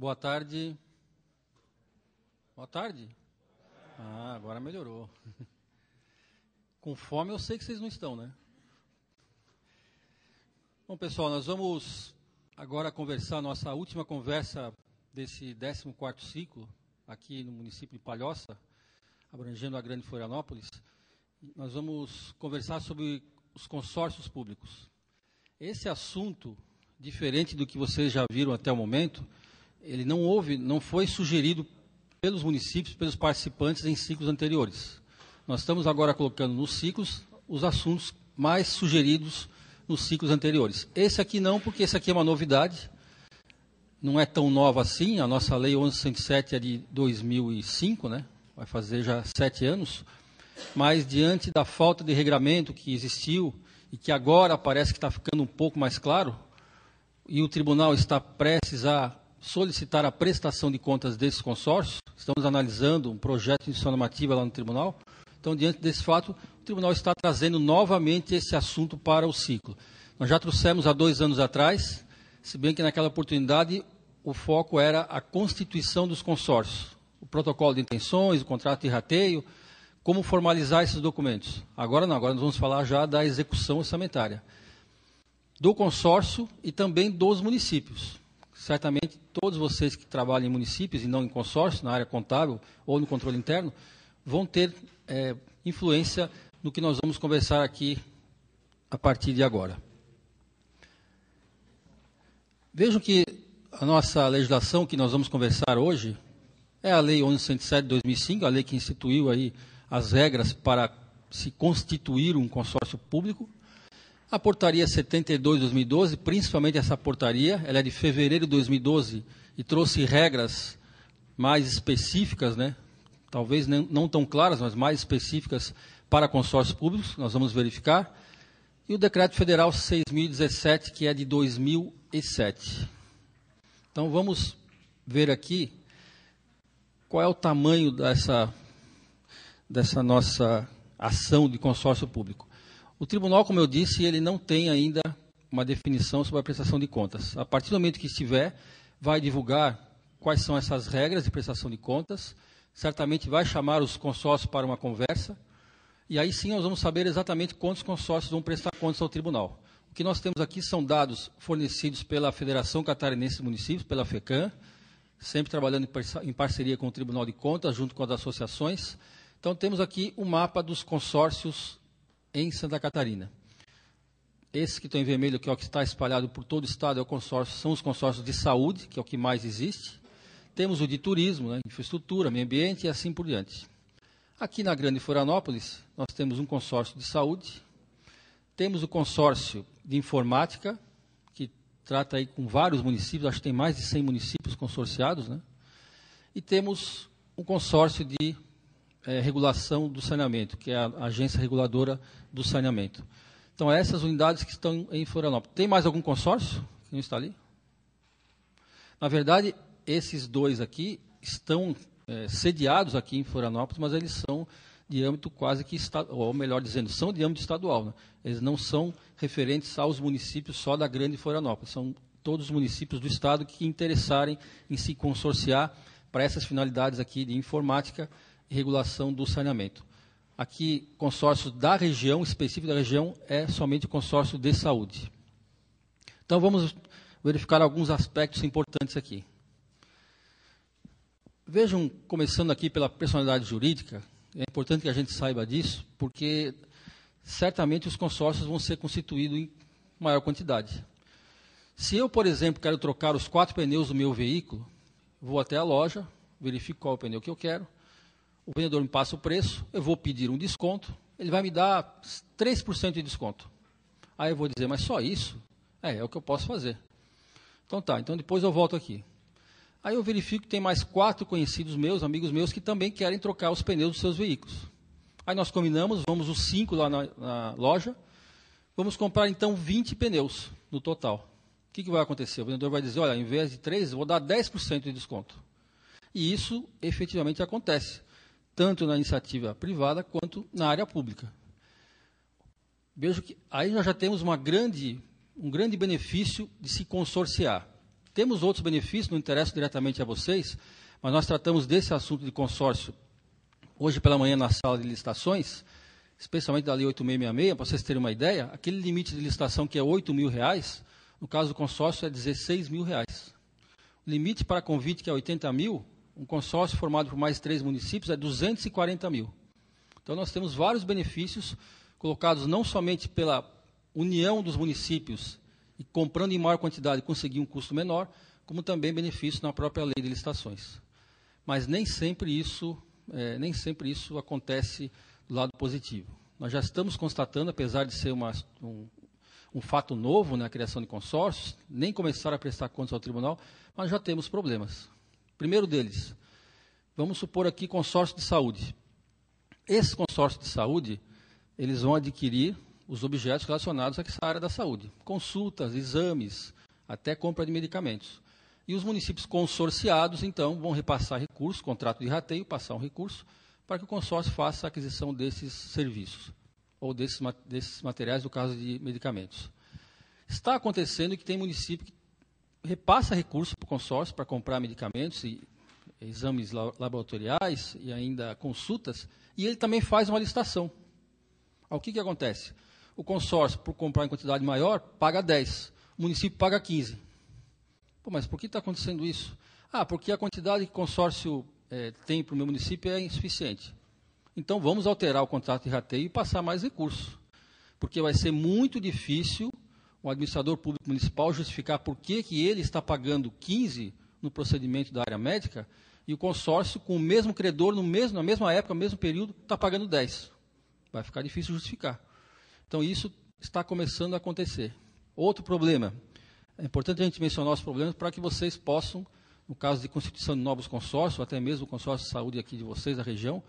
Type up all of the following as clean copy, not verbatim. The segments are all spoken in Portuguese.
Boa tarde. Boa tarde. Ah, agora melhorou. Com fome eu sei que vocês não estão, né? Bom, pessoal, nós vamos agora conversar, a nossa última conversa desse 14º ciclo, aqui no município de Palhoça, abrangendo a Grande Florianópolis. Nós vamos conversar sobre os consórcios públicos. Esse assunto, diferente do que vocês já viram até o momento, ele não foi sugerido pelos municípios, pelos participantes em ciclos anteriores. Nós estamos agora colocando nos ciclos os assuntos mais sugeridos nos ciclos anteriores. Esse aqui não, porque esse aqui é uma novidade, não é tão nova assim, a nossa lei 11.107 é de 2005, né? Vai fazer já 7 anos, mas diante da falta de regramento que existiu e que agora parece que está ficando um pouco mais claro, e o tribunal está prestes a solicitar a prestação de contas desses consórcios, estamos analisando um projeto de instituição normativa lá no tribunal, então, diante desse fato, o tribunal está trazendo novamente esse assunto para o ciclo. Nós já trouxemos há 2 anos atrás, se bem que naquela oportunidade o foco era a constituição dos consórcios, o protocolo de intenções, o contrato de rateio, como formalizar esses documentos. Agora não, agora nós vamos falar já da execução orçamentária, do consórcio e também dos municípios. Certamente todos vocês que trabalham em municípios e não em consórcio, na área contábil ou no controle interno, vão ter influência no que nós vamos conversar aqui a partir de agora. Vejam que a nossa legislação que nós vamos conversar hoje é a Lei 11.107 de 2005, a lei que instituiu aí as regras para se constituir um consórcio público. A portaria 72 de 2012, principalmente essa portaria, ela é de fevereiro de 2012 e trouxe regras mais específicas, né? Talvez não tão claras, mas mais específicas para consórcios públicos, nós vamos verificar. E o Decreto Federal 6.017, que é de 2007. Então, vamos ver aqui qual é o tamanho dessa nossa ação de consórcio público. O tribunal, como eu disse, ele não tem ainda uma definição sobre a prestação de contas. A partir do momento que estiver, vai divulgar quais são essas regras de prestação de contas, certamente vai chamar os consórcios para uma conversa, e aí sim nós vamos saber exatamente quantos consórcios vão prestar contas ao tribunal. O que nós temos aqui são dados fornecidos pela Federação Catarinense de Municípios, pela FECAM, sempre trabalhando em parceria com o Tribunal de Contas, junto com as associações. Então, temos aqui um mapa dos consórcios em Santa Catarina. Esse que está em vermelho, que é o que está espalhado por todo o estado, são os consórcios de saúde, que é o que mais existe. Temos o de turismo, né, infraestrutura, meio ambiente e assim por diante. Aqui na Grande Florianópolis, nós temos um consórcio de saúde, temos o consórcio de informática, que trata aí com vários municípios, acho que tem mais de 100 municípios consorciados, né? E temos um consórcio de regulação do saneamento, que é a agência reguladora do saneamento. Então, essas unidades que estão em Florianópolis. Tem mais algum consórcio que não está ali? Na verdade, esses dois aqui estão sediados aqui em Florianópolis, mas eles são de âmbito quase que estadual, ou melhor dizendo, são de âmbito estadual, né? Eles não são referentes aos municípios só da Grande Florianópolis, são todos os municípios do estado que interessarem em se consorciar para essas finalidades aqui de informática e regulação do saneamento. Aqui, consórcio da região, específico da região, é somente o consórcio de saúde. Então, vamos verificar alguns aspectos importantes aqui. Vejam, começando aqui pela personalidade jurídica, é importante que a gente saiba disso, porque certamente os consórcios vão ser constituídos em maior quantidade. Se eu, por exemplo, quero trocar os 4 pneus do meu veículo, vou até a loja, verifico qual é o pneu que eu quero, o vendedor me passa o preço, eu vou pedir um desconto, ele vai me dar 3% de desconto. Aí eu vou dizer, mas só isso? É o que eu posso fazer. Então tá, então depois eu volto aqui. Aí eu verifico que tem mais 4 conhecidos meus, amigos meus, que também querem trocar os pneus dos seus veículos. Aí nós combinamos, vamos os 5 lá na loja, vamos comprar então 20 pneus no total. O que vai acontecer? O vendedor vai dizer, olha, ao invés de 3, eu vou dar 10% de desconto. E isso efetivamente acontece, tanto na iniciativa privada quanto na área pública. Vejo que aí nós já temos um grande benefício de se consorciar. Temos outros benefícios, não interessam diretamente a vocês, mas nós tratamos desse assunto de consórcio hoje pela manhã na sala de licitações, especialmente da Lei 8.666, para vocês terem uma ideia, aquele limite de licitação que é R$8.000, no caso do consórcio é R$16.000. O limite para convite, que é 80 mil, um consórcio formado por mais 3 municípios é 240 mil. Então, nós temos vários benefícios colocados não somente pela união dos municípios e comprando em maior quantidade conseguir um custo menor, como também benefícios na própria lei de licitações. Mas nem sempre isso acontece do lado positivo. Nós já estamos constatando, apesar de ser um fato novo na criação de consórcios, nem começaram a prestar contas ao tribunal, mas já temos problemas. Primeiro deles, vamos supor aqui consórcio de saúde. Esses consórcios de saúde, eles vão adquirir os objetos relacionados a essa área da saúde. Consultas, exames, até compra de medicamentos. E os municípios consorciados, então, vão repassar recursos, contrato de rateio, passar um recurso, para que o consórcio faça a aquisição desses serviços, ou desses materiais, no caso de medicamentos. Está acontecendo que tem município que repassa recursos para o consórcio para comprar medicamentos e exames laboratoriais e ainda consultas, e ele também faz uma licitação. O que acontece? O consórcio, por comprar em quantidade maior, paga 10, o município paga 15. Pô, mas por que está acontecendo isso? Porque a quantidade que o consórcio tem para o meu município é insuficiente. Então, vamos alterar o contrato de rateio e passar mais recursos, porque vai ser muito difícil o administrador público municipal justificar por que ele está pagando 15 no procedimento da área médica e o consórcio, com o mesmo credor, na mesma época, no mesmo período, está pagando 10. Vai ficar difícil justificar. Então, isso está começando a acontecer. Outro problema, é importante a gente mencionar os problemas para que vocês possam, no caso de constituição de novos consórcios, até mesmo o consórcio de saúde aqui de vocês, da região,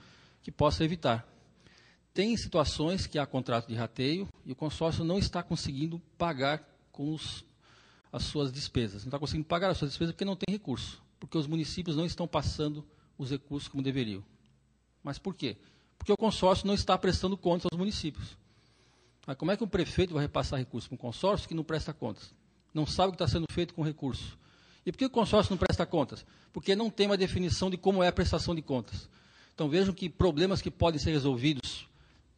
que possa evitar. Tem situações que há contrato de rateio e o consórcio não está conseguindo pagar com as suas despesas. Não está conseguindo pagar as suas despesas porque não tem recurso, porque os municípios não estão passando os recursos como deveriam. Mas por quê? Porque o consórcio não está prestando contas aos municípios. Como é que um prefeito vai repassar recursos para um consórcio que não presta contas? Não sabe o que está sendo feito com o recurso. E por que o consórcio não presta contas? Porque não tem uma definição de como é a prestação de contas. Então, vejam que problemas que podem ser resolvidos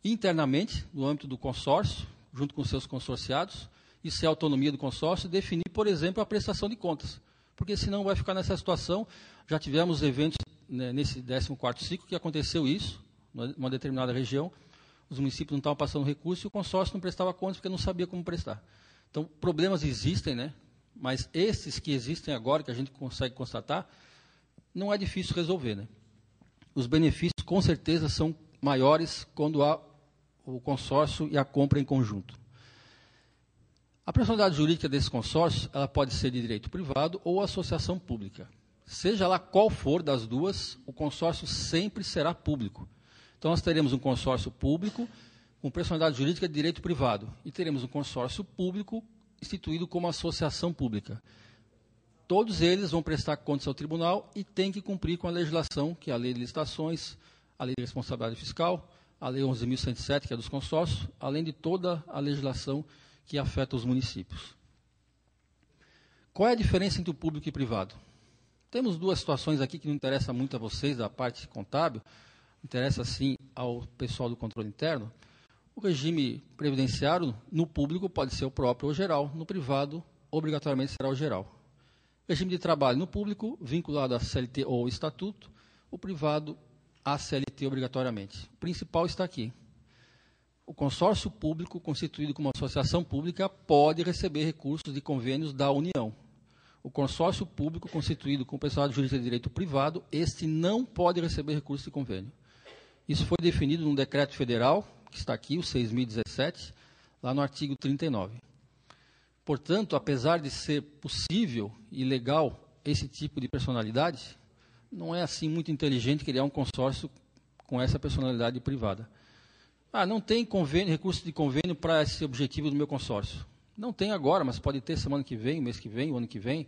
internamente, no âmbito do consórcio, junto com seus consorciados, isso é a autonomia do consórcio, definir, por exemplo, a prestação de contas. Porque senão vai ficar nessa situação. Já tivemos eventos nesse 14º ciclo que aconteceu isso, numa determinada região, os municípios não estavam passando recurso e o consórcio não prestava contas porque não sabia como prestar. Então, problemas existem, né? Mas esses que existem agora, que a gente consegue constatar, não é difícil resolver, né? Os benefícios, com certeza, são maiores quando há o consórcio e a compra em conjunto. A personalidade jurídica desse consórcio, ela pode ser de direito privado ou associação pública. Seja lá qual for das duas, o consórcio sempre será público. Então, nós teremos um consórcio público com personalidade jurídica de direito privado e teremos um consórcio público instituído como associação pública. Todos eles vão prestar contas ao tribunal e têm que cumprir com a legislação, que é a Lei de Licitações, a Lei de Responsabilidade Fiscal, a Lei 11.107, que é dos consórcios, além de toda a legislação que afeta os municípios. Qual é a diferença entre o público e o privado? Temos duas situações aqui que não interessam muito a vocês, da parte contábil, interessa sim ao pessoal do controle interno. O regime previdenciário, no público, pode ser o próprio ou geral, no privado, obrigatoriamente será o geral. Regime de trabalho no público, vinculado à CLT ou estatuto, o privado à CLT obrigatoriamente. O principal está aqui. O consórcio público, constituído como associação pública, pode receber recursos de convênios da União. O consórcio público, constituído com pessoal de jurídica de direito privado, este não pode receber recursos de convênio. Isso foi definido num decreto federal, que está aqui, o 6.017, lá no artigo 39. Portanto, apesar de ser possível e legal esse tipo de personalidade, não é assim muito inteligente criar um consórcio com essa personalidade privada. Não tem convênio, recurso de convênio para esse objetivo do meu consórcio. Não tem agora, mas pode ter semana que vem, mês que vem, o ano que vem.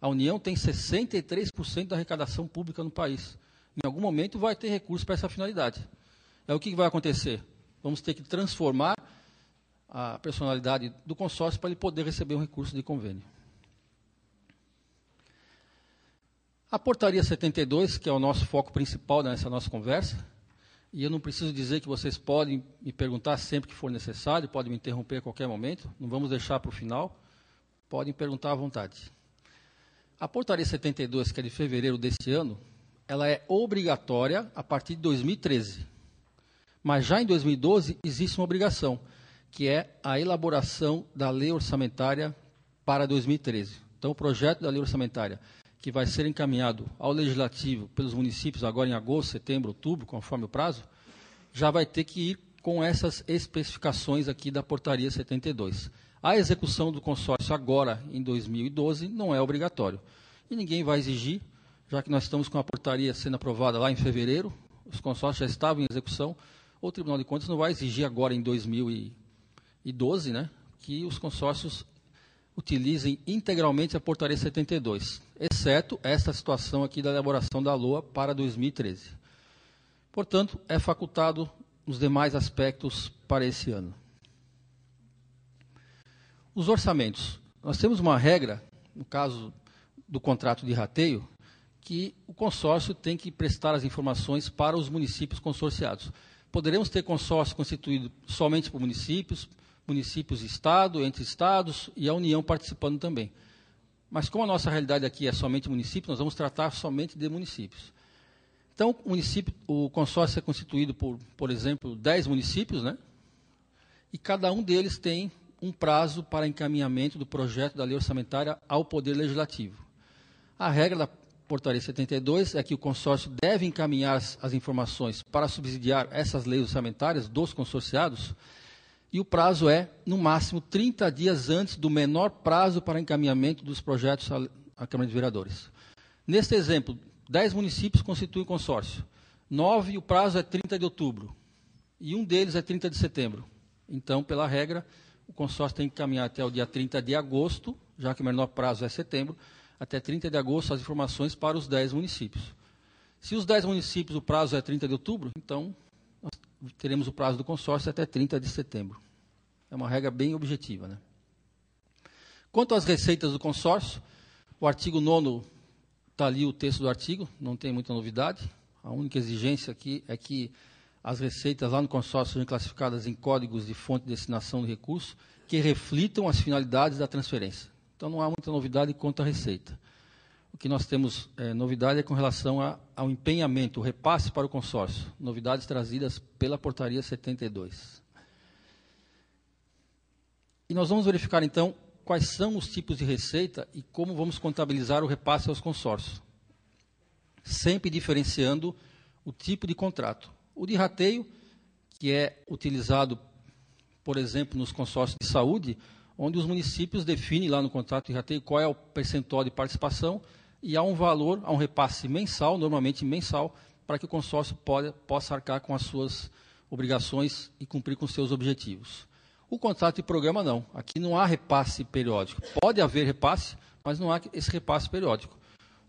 A União tem 63% da arrecadação pública no país. Em algum momento vai ter recurso para essa finalidade. O que vai acontecer? Vamos ter que transformar a personalidade do consórcio para ele poder receber um recurso de convênio. A portaria 72, que é o nosso foco principal nessa nossa conversa, e eu não preciso dizer que vocês podem me perguntar sempre que for necessário, podem me interromper a qualquer momento, não vamos deixar para o final, podem perguntar à vontade. A portaria 72, que é de fevereiro deste ano, ela é obrigatória a partir de 2013. Mas já em 2012 existe uma obrigação, que é a elaboração da lei orçamentária para 2013. Então, o projeto da lei orçamentária, que vai ser encaminhado ao Legislativo pelos municípios agora em agosto, setembro, outubro, conforme o prazo, já vai ter que ir com essas especificações aqui da portaria 72. A execução do consórcio agora, em 2012, não é obrigatório. E ninguém vai exigir, já que nós estamos com a portaria sendo aprovada lá em fevereiro, os consórcios já estavam em execução, o Tribunal de Contas não vai exigir agora em 2012, né, que os consórcios utilizem integralmente a portaria 72, exceto esta situação aqui da elaboração da LOA para 2013. Portanto, é facultado nos demais aspectos para esse ano. Os orçamentos. Nós temos uma regra, no caso do contrato de rateio, que o consórcio tem que prestar as informações para os municípios consorciados. Poderemos ter consórcio constituído somente por municípios e Estado, entre Estados e a União participando também. Mas como a nossa realidade aqui é somente município, nós vamos tratar somente de municípios. Então, o consórcio é constituído por exemplo, 10 municípios, né? E cada um deles tem um prazo para encaminhamento do projeto da lei orçamentária ao Poder Legislativo. A regra da portaria 72 é que o consórcio deve encaminhar as informações para subsidiar essas leis orçamentárias dos consorciados, e o prazo é, no máximo, 30 dias antes do menor prazo para encaminhamento dos projetos à Câmara de Vereadores. Neste exemplo, 10 municípios constituem consórcio, 9 o prazo é 30 de outubro, e um deles é 30 de setembro. Então, pela regra, o consórcio tem que encaminhar até o dia 30 de agosto, já que o menor prazo é setembro, até 30 de agosto as informações para os 10 municípios. Se os 10 municípios o prazo é 30 de outubro, então nós teremos o prazo do consórcio até 30 de setembro. É uma regra bem objetiva, né? Quanto às receitas do consórcio, o artigo 9º, está ali o texto do artigo, não tem muita novidade. A única exigência aqui é que as receitas lá no consórcio sejam classificadas em códigos de fonte de destinação do recurso que reflitam as finalidades da transferência. Então, não há muita novidade quanto à receita. O que nós temos novidade é com relação ao empenhamento, o repasse para o consórcio. Novidades trazidas pela portaria 72. E nós vamos verificar, então, quais são os tipos de receita e como vamos contabilizar o repasse aos consórcios. Sempre diferenciando o tipo de contrato. O de rateio, que é utilizado, por exemplo, nos consórcios de saúde, onde os municípios definem lá no contrato de rateio qual é o percentual de participação e há um valor, há um repasse mensal, normalmente mensal, para que o consórcio possa arcar com as suas obrigações e cumprir com seus objetivos. O contrato de programa não, aqui não há repasse periódico. Pode haver repasse, mas não há esse repasse periódico.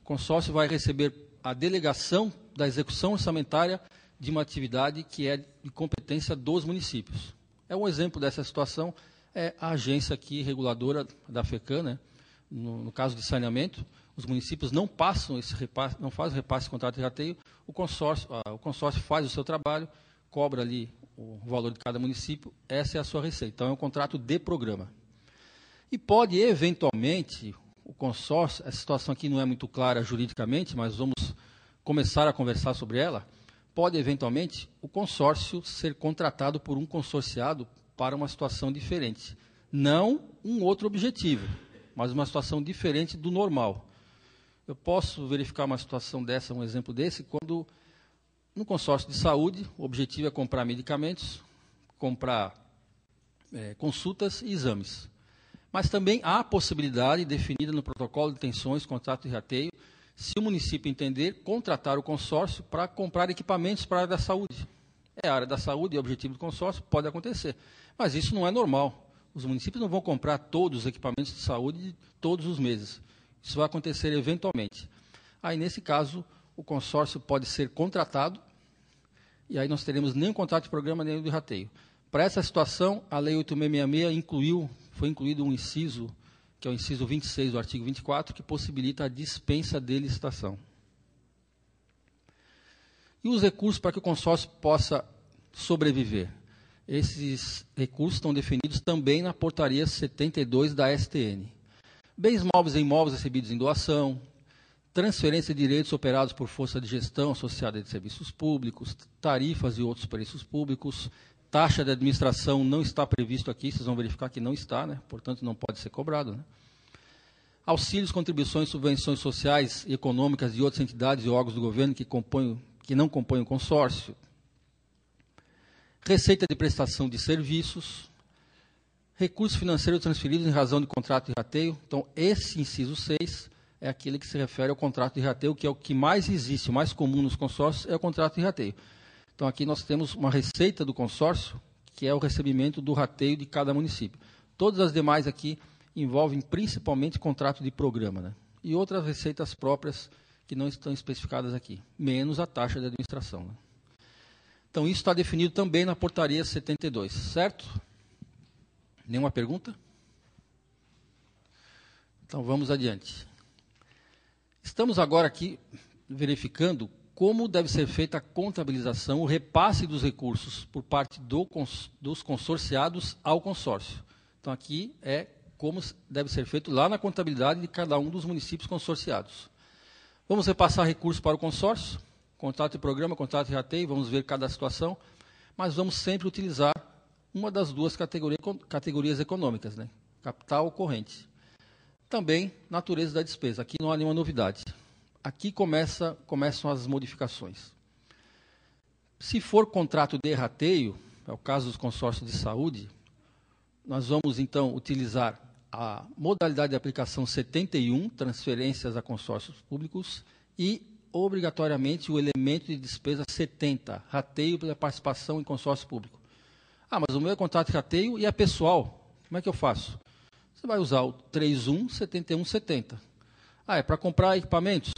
O consórcio vai receber a delegação da execução orçamentária de uma atividade que é de competência dos municípios. Um exemplo dessa situação é a agência aqui reguladora da FECAM, né? No caso de saneamento, os municípios não passam esse repasse, não fazem repasse de contrato de rateio, o consórcio faz o seu trabalho, cobra ali o valor de cada município, essa é a sua receita. Então, é um contrato de programa. E pode, eventualmente, o consórcio, essa situação aqui não é muito clara juridicamente, mas vamos começar a conversar sobre ela, pode, eventualmente, o consórcio ser contratado por um consorciado para uma situação diferente. Não um outro objetivo, mas uma situação diferente do normal. Eu posso verificar uma situação dessa, um exemplo desse, quando no consórcio de saúde, o objetivo é comprar medicamentos, comprar consultas e exames. Mas também há a possibilidade, definida no protocolo de intenções, contrato de rateio, se o município entender, contratar o consórcio para comprar equipamentos para a área da saúde. É a área da saúde, é o objetivo do consórcio, pode acontecer. Mas isso não é normal. Os municípios não vão comprar todos os equipamentos de saúde todos os meses. Isso vai acontecer eventualmente. Aí, nesse caso, o consórcio pode ser contratado, e aí nós teremos nem o contrato de programa, nem o de rateio. Para essa situação, a Lei 8666 foi incluído um inciso, que é o inciso 26 do artigo 24, que possibilita a dispensa de licitação. E os recursos para que o consórcio possa sobreviver. Esses recursos estão definidos também na portaria 72 da STN. Bens móveis e imóveis recebidos em doação, transferência de direitos operados por força de gestão associada de serviços públicos, tarifas e outros preços públicos, taxa de administração não está previsto aqui, vocês vão verificar que não está, né? Portanto, não pode ser cobrado, né? Auxílios, contribuições, subvenções sociais e econômicas de outras entidades e órgãos do governo que não compõem o consórcio, receita de prestação de serviços, recursos financeiros transferidos em razão de contrato de rateio. Então, esse inciso 6 é aquele que se refere ao contrato de rateio, que é o que mais existe, o mais comum nos consórcios, é o contrato de rateio. Então, aqui nós temos uma receita do consórcio, que é o recebimento do rateio de cada município. Todas as demais aqui envolvem principalmente contrato de programa, né? E outras receitas próprias que não estão especificadas aqui, menos a taxa de administração, né? Então, isso está definido também na portaria 72, certo? Nenhuma pergunta? Então, vamos adiante. Estamos agora aqui verificando como deve ser feita a contabilização, o repasse dos recursos por parte dos consorciados ao consórcio. Então, aqui é como deve ser feito lá na contabilidade de cada um dos municípios consorciados. Vamos repassar recursos para o consórcio, contrato de programa, contrato de rateio, vamos ver cada situação, mas vamos sempre utilizar uma das duas categorias econômicas, né? Capital ou corrente. Também, natureza da despesa. Aqui não há nenhuma novidade. Aqui começam as modificações. Se for contrato de rateio, é o caso dos consórcios de saúde, nós vamos, então, utilizar a modalidade de aplicação 71, transferências a consórcios públicos, e, obrigatoriamente, o elemento de despesa 70, rateio pela participação em consórcio público. Ah, mas o meu é contrato de rateio e é pessoal. Como é que eu faço? Você vai usar o 31, 71, 70. Ah, é para comprar equipamentos?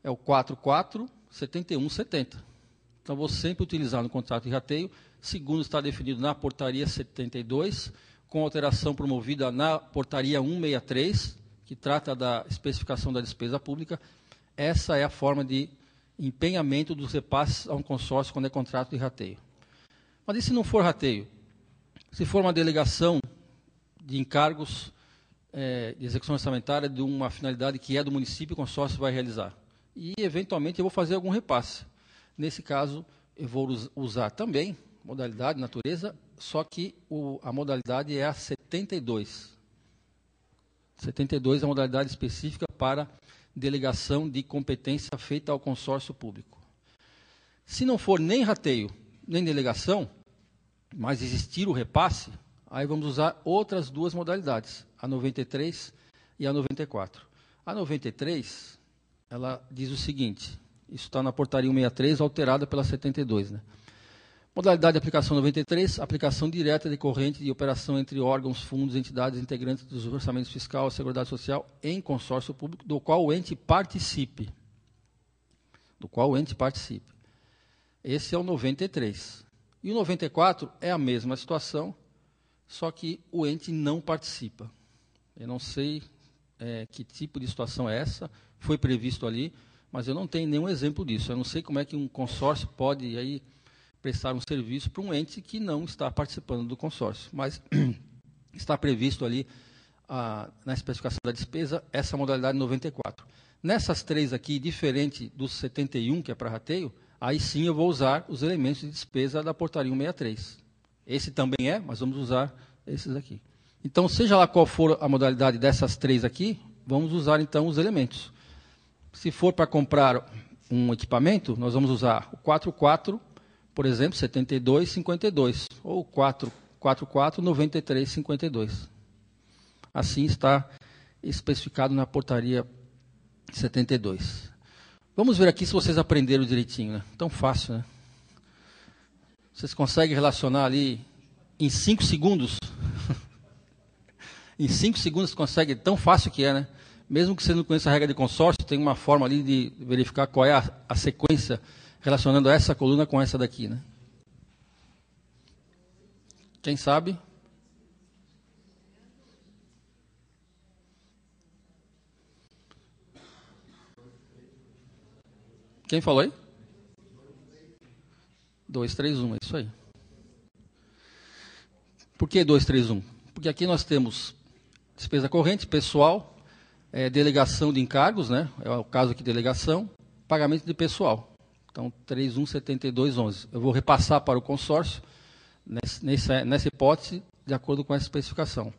É o 44, 71, 70. Então, vou sempre utilizar no contrato de rateio, segundo está definido na portaria 72, com alteração promovida na portaria 163, que trata da especificação da despesa pública. Essa é a forma de empenhamento dos repasses a um consórcio quando é contrato de rateio. Mas e se não for rateio? Se for uma delegação de encargos de execução orçamentária de uma finalidade que é do município, o consórcio vai realizar. E, eventualmente, eu vou fazer algum repasse. Nesse caso, eu vou usar também modalidade, natureza, só que a modalidade é a 72. 72 é a modalidade específica para delegação de competência feita ao consórcio público. Se não for nem rateio, nem delegação, mas existir o repasse, aí vamos usar outras duas modalidades, a 93 e a 94. A 93, ela diz o seguinte, isso está na portaria 163, alterada pela 72, né? Modalidade de aplicação 93, aplicação direta decorrente de operação entre órgãos, fundos, entidades integrantes dos orçamentos fiscal, Seguridade Social em consórcio público, do qual o ente participe. Esse é o 93. E o 94 é a mesma situação, só que o ente não participa. Eu não sei que tipo de situação é essa, foi previsto ali, mas eu não tenho nenhum exemplo disso. Eu não sei como é que um consórcio pode aí prestar um serviço para um ente que não está participando do consórcio. Mas está previsto ali, na especificação da despesa, essa modalidade 94. Nessas três aqui, diferente dos 71, que é para rateio, aí sim eu vou usar os elementos de despesa da portaria 163. Esse também é, mas vamos usar esses aqui. Então, seja lá qual for a modalidade dessas três aqui, vamos usar então os elementos. Se for para comprar um equipamento, nós vamos usar o 44, por exemplo, 72, 52, ou 444, 93, 52. Assim está especificado na portaria 72. Vamos ver aqui se vocês aprenderam direitinho, né? Tão fácil, né? Vocês conseguem relacionar ali em 5 segundos? Em 5 segundos você consegue, tão fácil que é, né? Mesmo que você não conheça a regra de consórcio, tem uma forma ali de verificar qual é a sequência relacionando essa coluna com essa daqui, né? Quem sabe? Quem falou aí? 231, é isso aí. Por que 231? Porque aqui nós temos despesa corrente, pessoal, delegação de encargos, né? É o caso aqui de delegação, pagamento de pessoal. Então, 317211. Eu vou repassar para o consórcio, nessa hipótese, de acordo com essa especificação.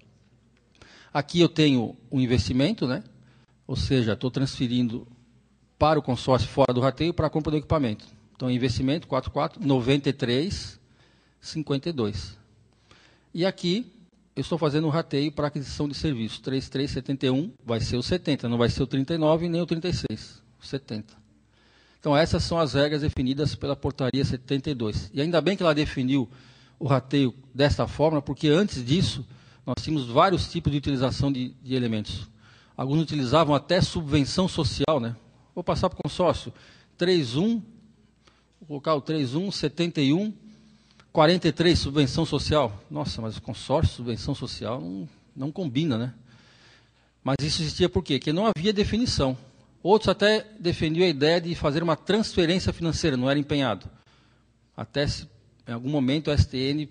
Aqui eu tenho um investimento, né? Ou seja, estou transferindo para o consórcio fora do rateio para a compra do equipamento. Então, investimento 44,93,52. E aqui, eu estou fazendo um rateio para aquisição de serviços. 3371 vai ser o 70, não vai ser o 39 nem o 36, o 70. Então, essas são as regras definidas pela portaria 72. E ainda bem que ela definiu o rateio desta forma, porque antes disso, nós tínhamos vários tipos de utilização de elementos. Alguns utilizavam até subvenção social, né? Vou passar para o consórcio. 31, vou colocar o 31, 71, 43, subvenção social. Nossa, mas o consórcio, subvenção social, não combina, né? Mas isso existia por quê? Porque não havia definição. Outros até defendiam a ideia de fazer uma transferência financeira, não era empenhado. Até se, em algum momento, o STN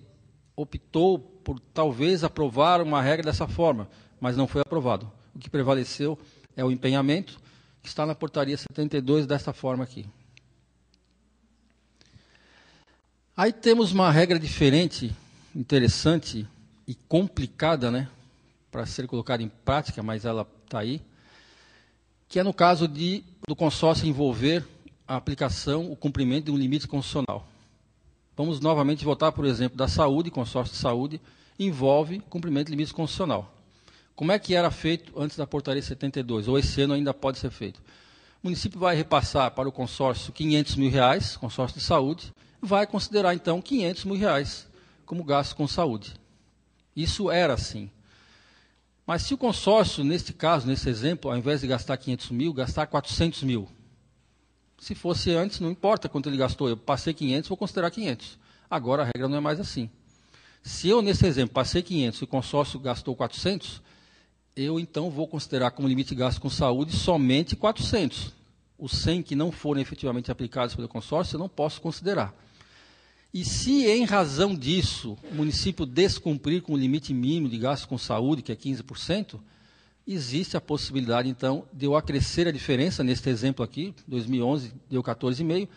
optou por talvez aprovar uma regra dessa forma, mas não foi aprovado. O que prevaleceu é o empenhamento, que está na portaria 72 desta forma aqui. Aí temos uma regra diferente, interessante e complicada, né, para ser colocada em prática, mas ela está aí, que é no caso do consórcio envolver a aplicação, o cumprimento de um limite constitucional. Vamos novamente voltar, por exemplo, da saúde, consórcio de saúde, envolve cumprimento de limite constitucional. Como é que era feito antes da portaria 72, ou esse ano ainda pode ser feito? O município vai repassar para o consórcio R$500 mil, consórcio de saúde, e vai considerar, então, R$500 mil como gasto com saúde. Isso era assim. Mas se o consórcio, neste caso, nesse exemplo, ao invés de gastar 500 mil, gastar 400 mil. Se fosse antes, não importa quanto ele gastou, eu passei 500, vou considerar 500. Agora a regra não é mais assim. Se eu, nesse exemplo, passei 500 e o consórcio gastou 400, eu então vou considerar como limite de gasto com saúde somente 400. Os 100 que não forem efetivamente aplicados pelo consórcio, eu não posso considerar. E se, em razão disso, o município descumprir com o limite mínimo de gasto com saúde, que é 15%, existe a possibilidade, então, de eu acrescer a diferença, neste exemplo aqui, 2011 deu 14,5%,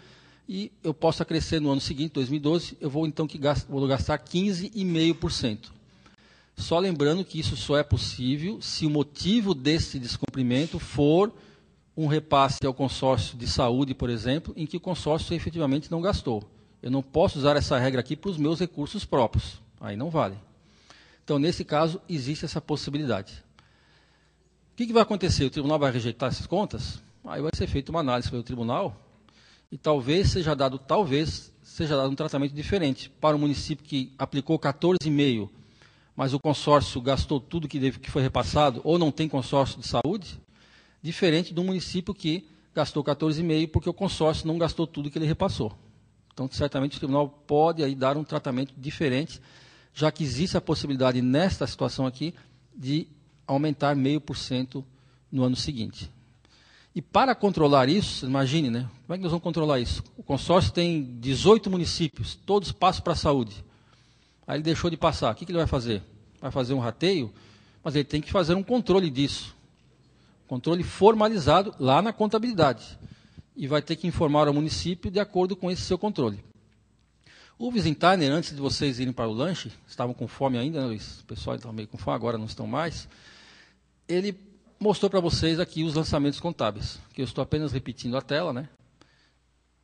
e eu posso acrescer no ano seguinte, 2012, eu vou então vou gastar 15,5%. Só lembrando que isso só é possível se o motivo desse descumprimento for um repasse ao consórcio de saúde, por exemplo, em que o consórcio efetivamente não gastou. Eu não posso usar essa regra aqui para os meus recursos próprios. Aí não vale. Então, nesse caso, existe essa possibilidade. O que vai acontecer? O tribunal vai rejeitar essas contas? Aí vai ser feita uma análise pelo tribunal e talvez seja dado um tratamento diferente para o município que aplicou 14,5%, mas o consórcio gastou tudo que foi repassado, ou não tem consórcio de saúde, diferente do município que gastou 14,5% porque o consórcio não gastou tudo que ele repassou. Então, certamente, o tribunal pode aí dar um tratamento diferente, já que existe a possibilidade, nesta situação aqui, de aumentar 0,5% no ano seguinte. E para controlar isso, imagine, né? Como é que nós vamos controlar isso? O consórcio tem 18 municípios, todos passam para a saúde. Aí ele deixou de passar. O que ele vai fazer? Vai fazer um rateio, mas ele tem que fazer um controle disso. Controle formalizado lá na contabilidade. E vai ter que informar ao município de acordo com esse seu controle. O Visitainer, antes de vocês irem para o lanche, estavam com fome ainda, né, Luiz? O pessoal estava meio com fome, agora não estão mais. Ele mostrou para vocês aqui os lançamentos contábeis, que eu estou apenas repetindo a tela, né?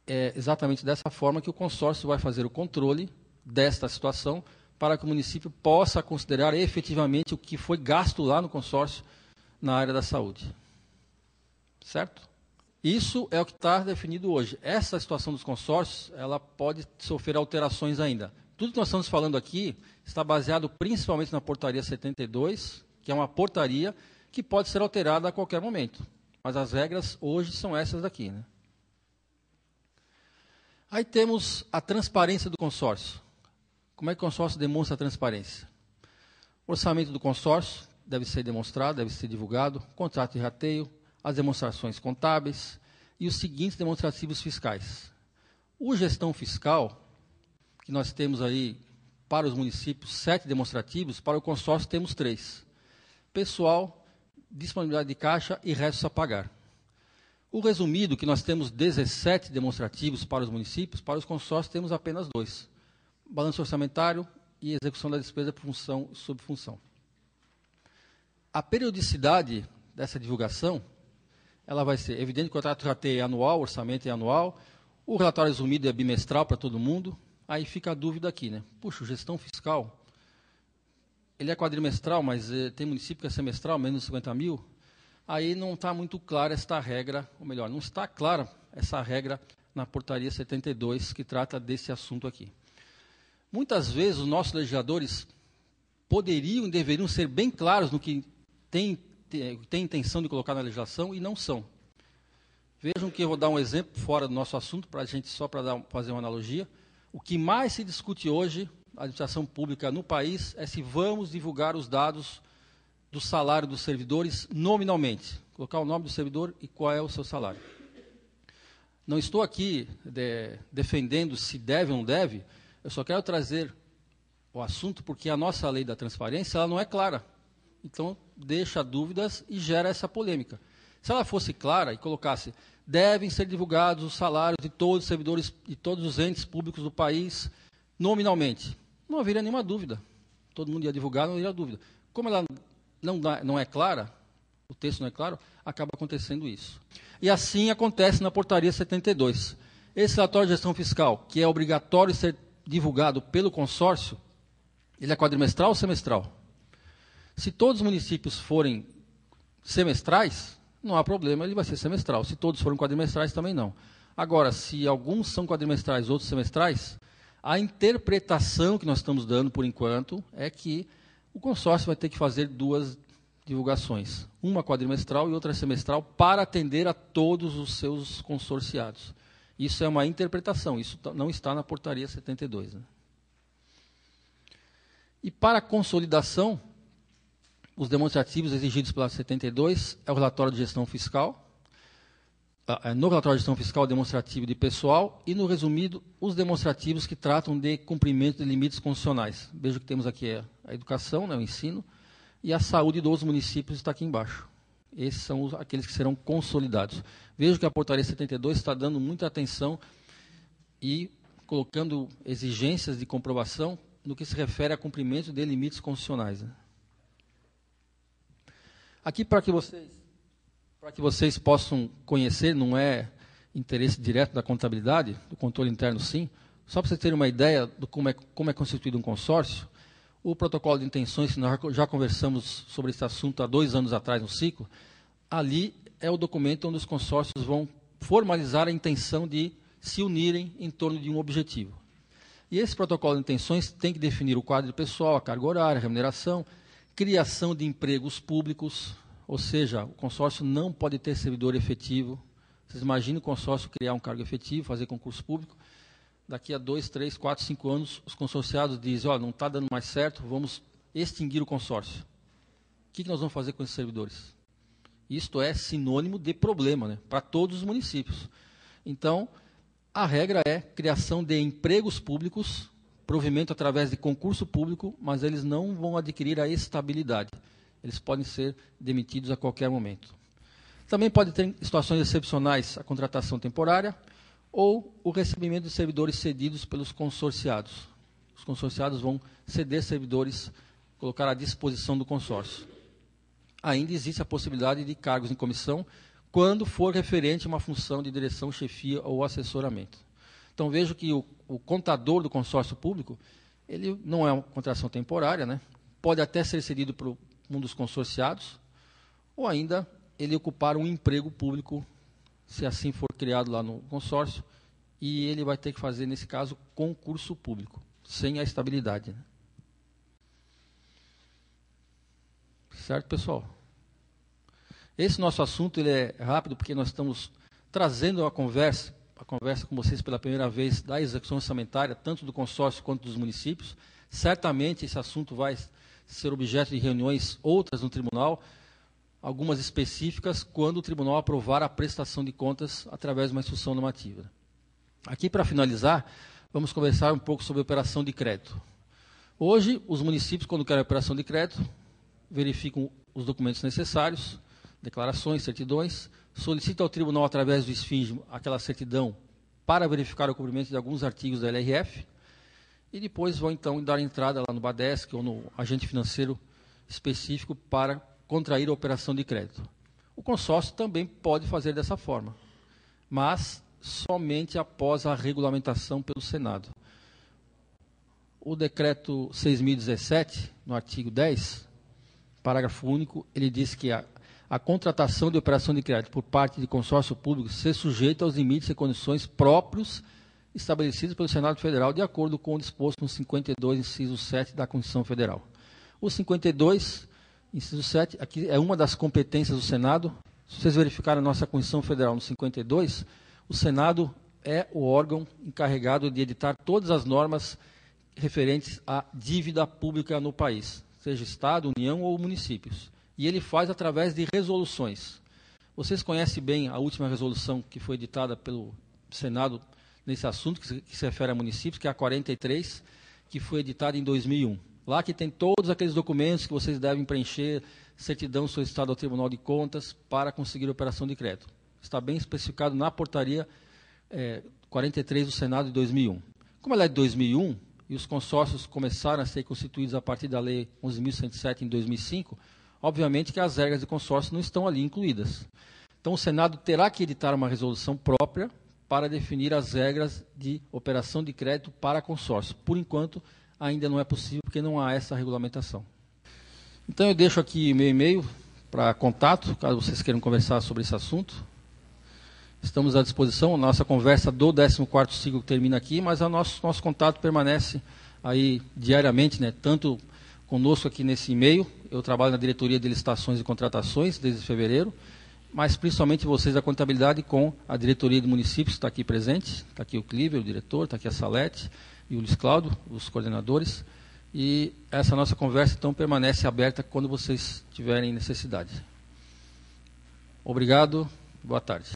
É exatamente dessa forma que o consórcio vai fazer o controle desta situação para que o município possa considerar efetivamente o que foi gasto lá no consórcio na área da saúde. Certo? Isso é o que está definido hoje. Essa situação dos consórcios, ela pode sofrer alterações ainda. Tudo que nós estamos falando aqui está baseado principalmente na portaria 72, que é uma portaria que pode ser alterada a qualquer momento. Mas as regras hoje são essas daqui, né? Aí temos a transparência do consórcio. Como é que o consórcio demonstra a transparência? O orçamento do consórcio deve ser demonstrado, deve ser divulgado, contrato de rateio, as demonstrações contábeis e os seguintes demonstrativos fiscais. O gestão fiscal, que nós temos aí, para os municípios, 7 demonstrativos, para o consórcio temos 3. Pessoal, disponibilidade de caixa e restos a pagar. O resumido, que nós temos 17 demonstrativos para os municípios, para os consórcios temos apenas 2. Balanço orçamentário e execução da despesa por função e subfunção. A periodicidade dessa divulgação, ela vai ser, evidente que o contrato já é anual, o orçamento é anual, o relatório resumido é bimestral para todo mundo, aí fica a dúvida aqui, né? Puxa, gestão fiscal, ele é quadrimestral, mas tem município que é semestral, menos de 50 mil, aí não está muito clara esta regra, ou melhor, não está clara essa regra na portaria 72, que trata desse assunto aqui. Muitas vezes os nossos legisladores poderiam e deveriam ser bem claros no que tem intenção de colocar na legislação e não são. Vejam que eu vou dar um exemplo fora do nosso assunto, para a gente só para fazer uma analogia. O que mais se discute hoje, a administração pública no país, é se vamos divulgar os dados do salário dos servidores nominalmente. Colocar o nome do servidor e qual é o seu salário. Não estou aqui defendendo se deve ou não deve, eu só quero trazer o assunto porque a nossa lei da transparência ela não é clara. Então, deixa dúvidas e gera essa polêmica. Se ela fosse clara e colocasse, devem ser divulgados os salários de todos os servidores e todos os entes públicos do país nominalmente, não haveria nenhuma dúvida. Todo mundo ia divulgar, não haveria dúvida. Como ela não é clara, o texto não é claro, acaba acontecendo isso. E assim acontece na portaria 72. Esse relatório de gestão fiscal, que é obrigatório ser divulgado pelo consórcio, ele é quadrimestral ou semestral? Se todos os municípios forem semestrais, não há problema, ele vai ser semestral. Se todos forem quadrimestrais, também não. Agora, se alguns são quadrimestrais, outros semestrais, a interpretação que nós estamos dando, por enquanto, é que o consórcio vai ter que fazer 2 divulgações, uma quadrimestral e outra semestral, para atender a todos os seus consorciados. Isso é uma interpretação, isso não está na portaria 72. Né? E para a consolidação, os demonstrativos exigidos pela 72 é o relatório de gestão fiscal, no relatório de gestão fiscal demonstrativo de pessoal e no resumido os demonstrativos que tratam de cumprimento de limites constitucionais. Veja que temos aqui a educação, né, o ensino, e a saúde dos municípios está aqui embaixo. Esses são aqueles que serão consolidados. Veja que a portaria 72 está dando muita atenção e colocando exigências de comprovação no que se refere a cumprimento de limites constitucionais. Né? Aqui, para que vocês possam conhecer, não é interesse direto da contabilidade, do controle interno sim, só para vocês terem uma ideia de como é constituído um consórcio, o protocolo de intenções, que nós já conversamos sobre esse assunto há 2 anos atrás no ciclo, ali é o documento onde os consórcios vão formalizar a intenção de se unirem em torno de um objetivo. E esse protocolo de intenções tem que definir o quadro de pessoal, a carga horária, a remuneração, criação de empregos públicos, ou seja, o consórcio não pode ter servidor efetivo. Vocês imaginem o consórcio criar um cargo efetivo, fazer concurso público. Daqui a 2, 3, 4, 5 anos, os consorciados dizem, não está dando mais certo, vamos extinguir o consórcio. O que nós vamos fazer com esses servidores? Isto é sinônimo de problema, né, para todos os municípios. Então, a regra é criação de empregos públicos, provimento através de concurso público, mas eles não vão adquirir a estabilidade. Eles podem ser demitidos a qualquer momento. Também pode ter situações excepcionais, a contratação temporária ou o recebimento de servidores cedidos pelos consorciados. Os consorciados vão ceder servidores, colocar à disposição do consórcio. Ainda existe a possibilidade de cargos em comissão, quando for referente a uma função de direção, chefia ou assessoramento. Então, vejo que o contador do consórcio público, ele não é uma contratação temporária, né? Pode até ser cedido por um dos consorciados, ou ainda ele ocupar um emprego público, se assim for criado lá no consórcio, e ele vai ter que fazer, nesse caso, concurso público, sem a estabilidade. Né? Certo, pessoal? Esse nosso assunto ele é rápido, porque nós estamos trazendo a conversa com vocês pela primeira vez da execução orçamentária, tanto do consórcio quanto dos municípios. Certamente esse assunto vai ser objeto de reuniões outras no tribunal, algumas específicas, quando o tribunal aprovar a prestação de contas através de uma instrução normativa. Aqui, para finalizar, vamos conversar um pouco sobre operação de crédito. Hoje, os municípios, quando querem operação de crédito, verificam os documentos necessários, declarações, certidões, solicitam ao tribunal, através do esfinge, aquela certidão para verificar o cumprimento de alguns artigos da LRF, e depois vão, então, dar entrada lá no Badesc ou no agente financeiro específico para contrair a operação de crédito. O consórcio também pode fazer dessa forma, mas somente após a regulamentação pelo Senado. O decreto 6.017, no artigo 10, parágrafo único, ele diz que a contratação de operação de crédito por parte de consórcio público ser sujeita aos limites e condições próprios estabelecidos pelo Senado Federal, de acordo com o disposto no 52, inciso 7 da Constituição Federal. O 52, inciso 7, aqui é uma das competências do Senado. Se vocês verificarem a nossa Constituição Federal no 52, o Senado é o órgão encarregado de editar todas as normas referentes à dívida pública no país, seja Estado, União ou municípios. E ele faz através de resoluções. Vocês conhecem bem a última resolução que foi editada pelo Senado nesse assunto, que se refere a municípios, que é a 43, que foi editada em 2001. Lá que tem todos aqueles documentos que vocês devem preencher, certidão solicitada ao Tribunal de Contas para conseguir a operação de crédito. Está bem especificado na portaria 43 do Senado de 2001. Como ela é de 2001, e os consórcios começaram a ser constituídos a partir da Lei 11.107 em 2005, obviamente que as regras de consórcio não estão ali incluídas. Então, o Senado terá que editar uma resolução própria para definir as regras de operação de crédito para consórcio. Por enquanto, ainda não é possível, porque não há essa regulamentação. Então, eu deixo aqui meu e-mail para contato, caso vocês queiram conversar sobre esse assunto. Estamos à disposição, a nossa conversa do 14º ciclo termina aqui, mas o nosso contato permanece aí diariamente, né, tanto conosco aqui nesse e-mail. Eu trabalho na diretoria de licitações e contratações desde fevereiro, mas principalmente vocês da contabilidade com a diretoria de municípios, que está aqui presente. Está aqui o Clíver, o diretor, está aqui a Salete e o Luiz Cláudio, os coordenadores. E essa nossa conversa, então, permanece aberta quando vocês tiverem necessidade. Obrigado, boa tarde.